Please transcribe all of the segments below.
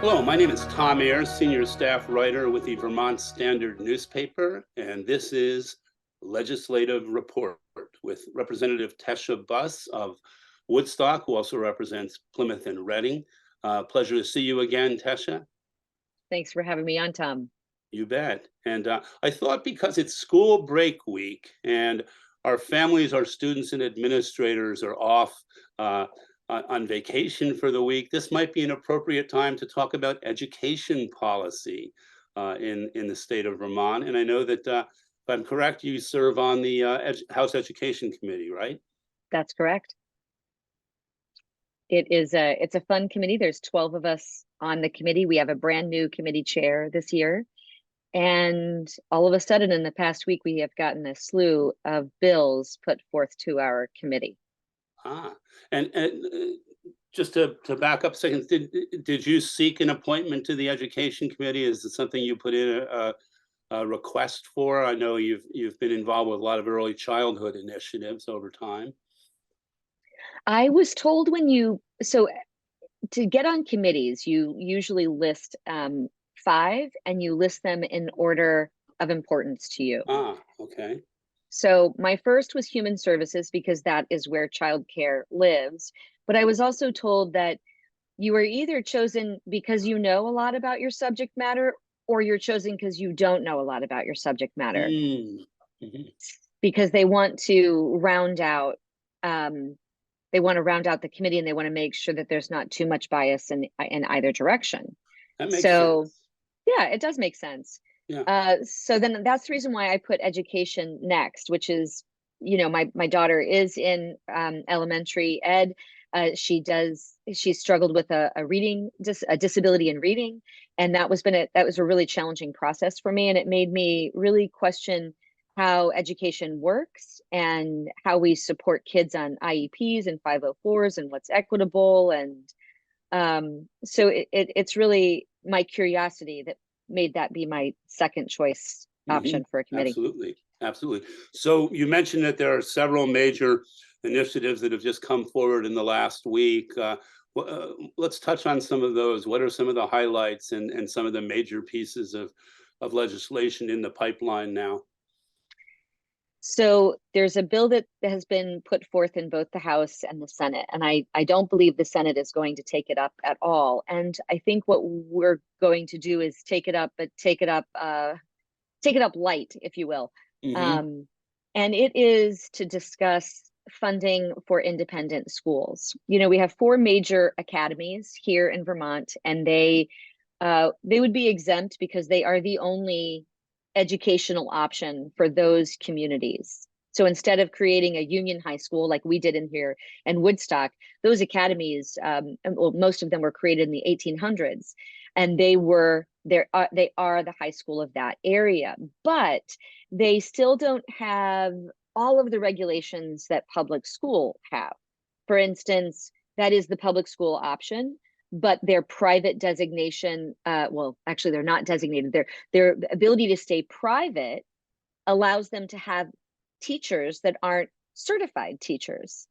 Hello, my name is Tom Ayres, senior staff writer with the Vermont Standard newspaper, and this is Legislative Report with Representative Tesha Buss of Woodstock, who also represents Plymouth and Reading. Pleasure to see you again, Tesha. Thanks for having me on, Tom. You bet. And I thought because it's school break week and our families, our students and administrators are off on vacation for the week, this might be an appropriate time to talk about education policy in the state of Vermont. And I know that, if I'm correct, you serve on the House Education Committee, right? That's correct. It's a fun committee. There's 12 of us on the committee. We have a brand new committee chair this year. And all of a sudden in the past week, we have gotten a slew of bills put forth to our committee. And just to back up a second, did you seek an appointment to the Education Committee? Is it something you put in a request for? I know you've been involved with a lot of early childhood initiatives over time. I was told so to get on committees, you usually list 5 and you list them in order of importance to you. Okay. So my first was human services because that is where childcare lives. But I was also told that you are either chosen because you know a lot about your subject matter, or you're chosen because you don't know a lot about your subject matter. Mm-hmm. Because they want to round out the committee, and they want to make sure that there's not too much bias in either direction. That makes sense. Yeah, it does make sense. Yeah. So then that's the reason why I put education next, which is, my daughter is in elementary ed. She struggled with a disability in reading, and that was a really challenging process for me, and it made me really question how education works and how we support kids on IEPs and 504s and what's equitable. And so it's really my curiosity that made that be my second choice option for a committee. Absolutely. So you mentioned that there are several major initiatives that have just come forward in the last week. Let's touch on some of those. What are some of the highlights and some of the major pieces of legislation in the pipeline now? So there's a bill that has been put forth in both the House and the Senate, and I don't believe the Senate is going to take it up at all. And I think what we're going to do is take it up, but take it up light, if you will. Mm-hmm. And it is to discuss funding for independent schools. We have 4 major academies here in Vermont, and they would be exempt because they are the only educational option for those communities. So instead of creating a union high school like we did in here in Woodstock, those academies, most of them were created in the 1800s, and they are the high school of that area, but they still don't have all of the regulations that public school have. For instance, that is the public school option, but their private designation, well, actually they're not designated. Their ability to stay private allows them to have teachers that aren't certified teachers.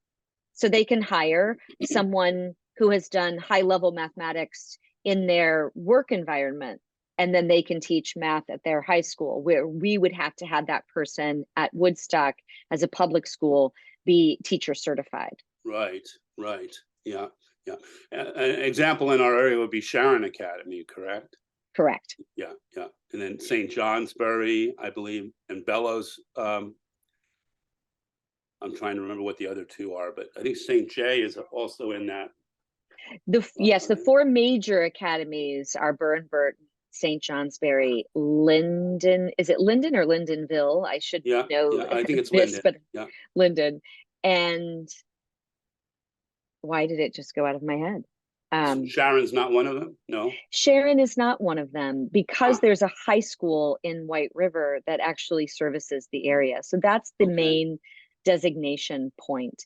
So they can hire someone who has done high-level mathematics in their work environment, and then they can teach math at their high school, where we would have to have that person at Woodstock as a public school be teacher certified. Right. Yeah. An example in our area would be Sharon Academy, correct? Correct. Yeah. And then St. Johnsbury, I believe, and Bellows. I'm trying to remember what the other 2 are, but I think St. J is also in that. Yes, the 4 major academies are Burnburt, St. Johnsbury, Linden. Is it Linden or Lindenville? I should know. Yeah, I think it's Linden. But yeah. Linden. And why did it just go out of my head? Sharon's not one of them? No. Sharon is not one of them because there's a high school in White River that actually services the area. So that's the main designation point.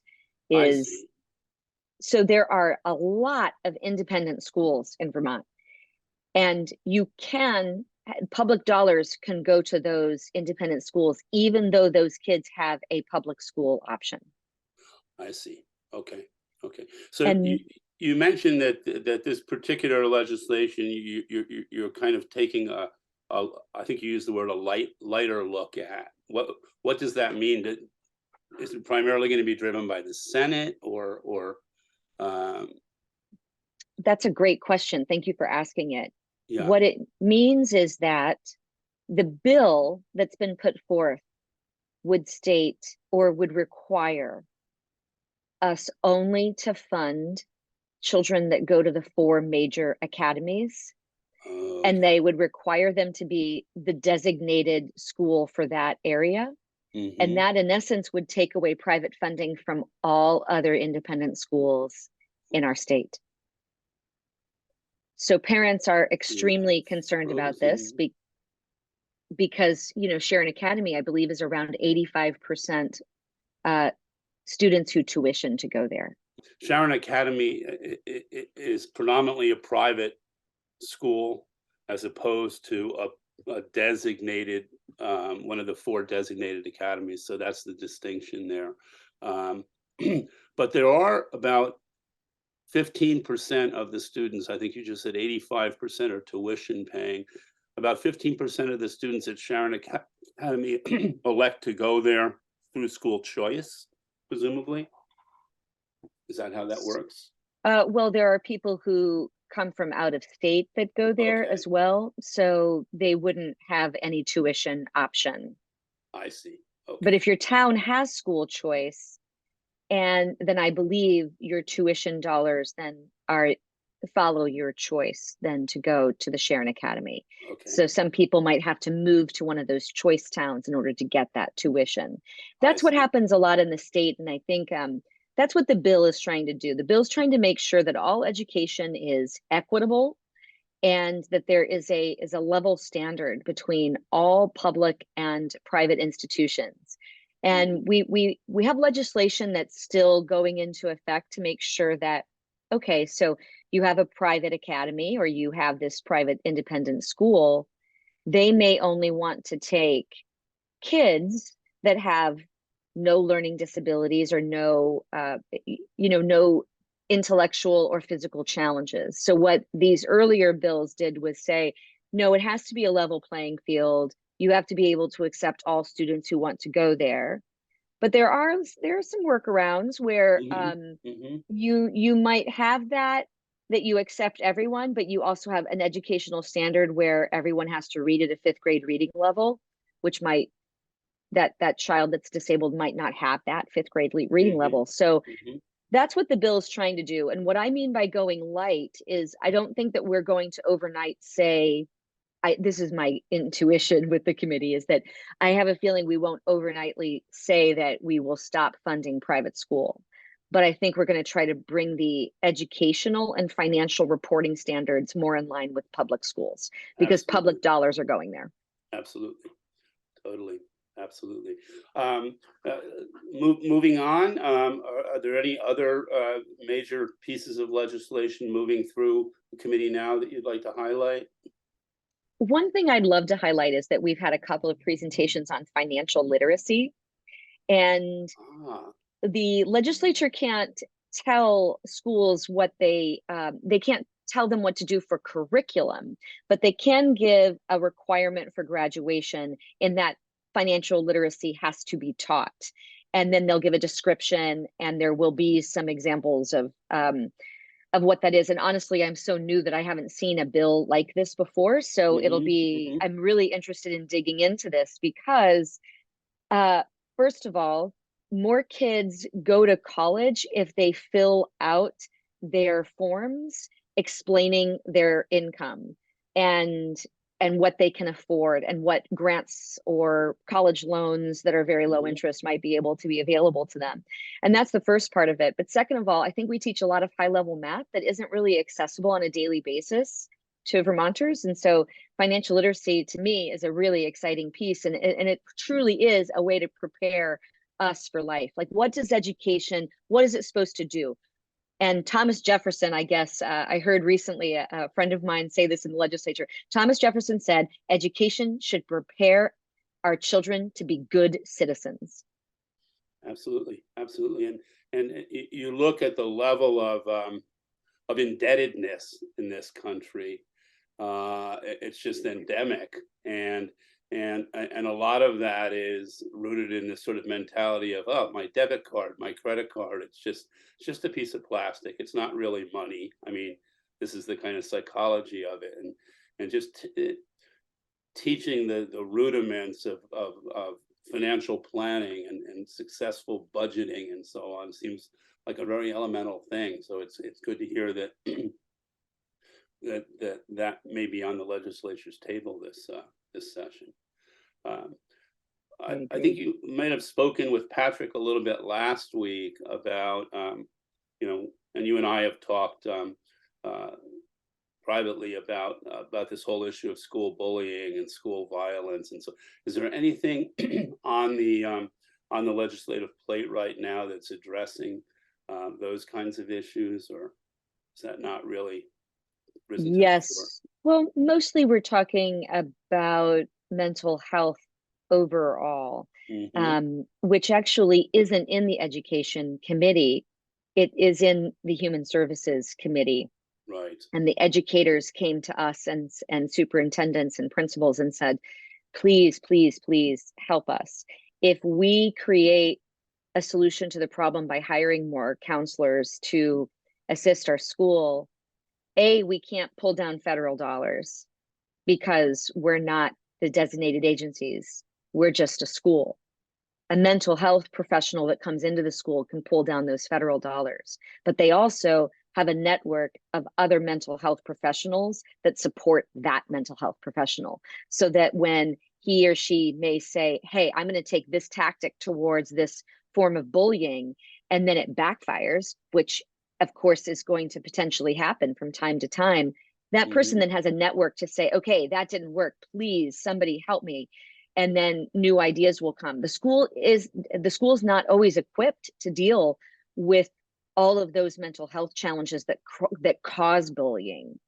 So there are a lot of independent schools in Vermont, and public dollars can go to those independent schools, even though those kids have a public school option. I see. Okay. So You mentioned that this particular legislation, you're kind of taking I think you used the word lighter look at. What does that mean? Is it primarily going to be driven by the Senate or That's a great question. Thank you for asking it. yeah. What it means is that the bill that's been put forth would state or would require us only to fund children that go to the 4 major academies, and Okay. they would require them to be the designated school for that area. And that, in essence, would take away private funding from all other independent schools in our state. So parents are Yeah, extremely concerned about this frozen. because, you know, Sharon Academy, I believe, is around 85% students who tuition to go there. Sharon Academy is predominantly a private school as opposed to a designated one of the 4 designated academies. So that's the distinction there. But there are about 15% of the students, I think you just said 85% are tuition paying. About 15% of the students at Sharon Academy elect to go there through school choice, presumably. Is that how that works? Well, there are people who come from out of state that go there Okay, as well, so they wouldn't have any tuition option. I see. But Okay. if your town has school choice, and then I believe your tuition dollars then are follow your choice then to go to the Sharon Academy. Okay. So some people might have to move to one of those choice towns in order to get that tuition. I That's what see. happens a lot in the state, and I think that's what the bill is trying to do. The bill is trying to make sure that all education is equitable and that there is a level standard between all public and private institutions. And Mhm. we have legislation that's still going into effect to make sure that, okay, so you have a private academy or you have this private independent school, they may only want to take kids that have no learning disabilities or no no intellectual or physical challenges. So what these earlier bills did was say, no, it has to be a level playing field. You have to be able to accept all students who want to go there. But there are some workarounds where Mhm. Mhm. you might have that you accept everyone, but you also have an educational standard where everyone has to read at a 5th grade reading level, which might that child that's disabled might not have that 5th grade reading Mhm. level. So Mhm. that's what the bill is trying to do. And what I mean by going light is I don't think that we're going to overnight say, this is my intuition with the committee, is that I have a feeling we won't overnightly say that we will stop funding private school. But I think we're going to try to bring the educational and financial reporting standards more in line with public schools because public Absolutely. dollars are going there. Absolutely. Totally. Absolutely. Um, uh, moving on, are there any other major pieces of legislation moving through the committee now that you'd like to highlight? One thing I'd love to highlight is that we've had a couple of presentations on financial literacy, and Ah, the legislature can't tell schools what they can't tell them what to do for curriculum, but they can give a requirement for graduation in that financial literacy has to be taught. And then they'll give a description, and there will be some examples of what that is. And honestly, I'm so new that I haven't seen a bill like this before. So mhm, mhm, I'm really interested in digging into this because, uh, first of all, more kids go to college if they fill out their forms explaining their income and and what they can afford and what grants or college loans that are very low mhm. interest might be able to be available to them. And that's the first part of it. But second of all, I think we teach a lot of high level math that isn't really accessible on a daily basis to Vermonters. And so financial literacy to me is a really exciting piece, and it truly is a way to prepare us for life. Like, what is it supposed to do? And Thomas Jefferson, I guess, I heard recently a friend of mine say this in the legislature. Thomas Jefferson said, education should prepare our children to be good citizens. Absolutely, absolutely. And you look at the level of of indebtedness in this country. It's just endemic, and a lot of that is rooted in this sort of mentality of, oh, my debit card, my credit card, it's just a piece of plastic. It's not really money. I mean, this is the kind of psychology of it, and just teaching the rudiments of financial planning and successful budgeting and so on seems like a very elemental thing. So it's good to hear that that may be on the legislature's table this session. I think you might have spoken with Patrick a little bit last week about and you and I have talked privately about this whole issue of school bullying and school violence. And so, is there anything on the legislative plate right now that's addressing those kinds of issues, or is that not really risen to the fore? Yes. Well, mostly we're talking about mental health overall, which actually isn't in the education committee. It is in the human services committee. Right. And the educators came to us and superintendents and principals and said, please, please, please help us. If we create a solution to the problem by hiring more counselors to assist our school, we can't pull down federal dollars because we're not the designated agencies. We're just a school. A mental health professional that comes into the school can pull down those federal dollars, but they also have a network of other mental health professionals that support that mental health professional, so that when he or she may say, hey, I'm going to take this tactic towards this form of bullying, and then it backfires, which of course is going to potentially happen from time to time, that person then has a network to say, okay, that didn't work, please somebody help me. And then new ideas will come. The school's not always equipped to deal with all of those mental health challenges that cause bullying.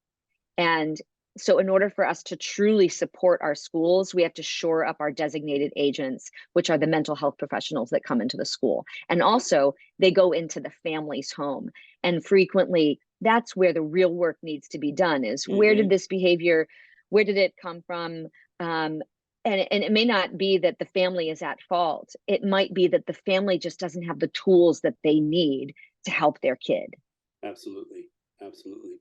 And so in order for us to truly support our schools, we have to shore up our designated agents, which are the mental health professionals that come into the school. And also they go into the family's home. And frequently that's where the real work needs to be done, is where did this behavior, where did it come from? And it may not be that the family is at fault. It might be that the family just doesn't have the tools that they need to help their kid. Absolutely. Absolutely.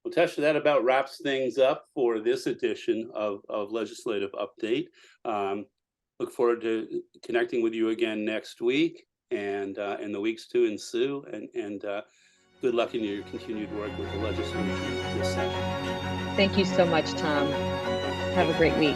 Well, Tesha, that about wraps things up for this edition of Legislative Update. Look forward to connecting with you again next week and in the weeks to ensue. And good luck in your continued work with the legislature this session. Thank you so much, Tom. Have a great week.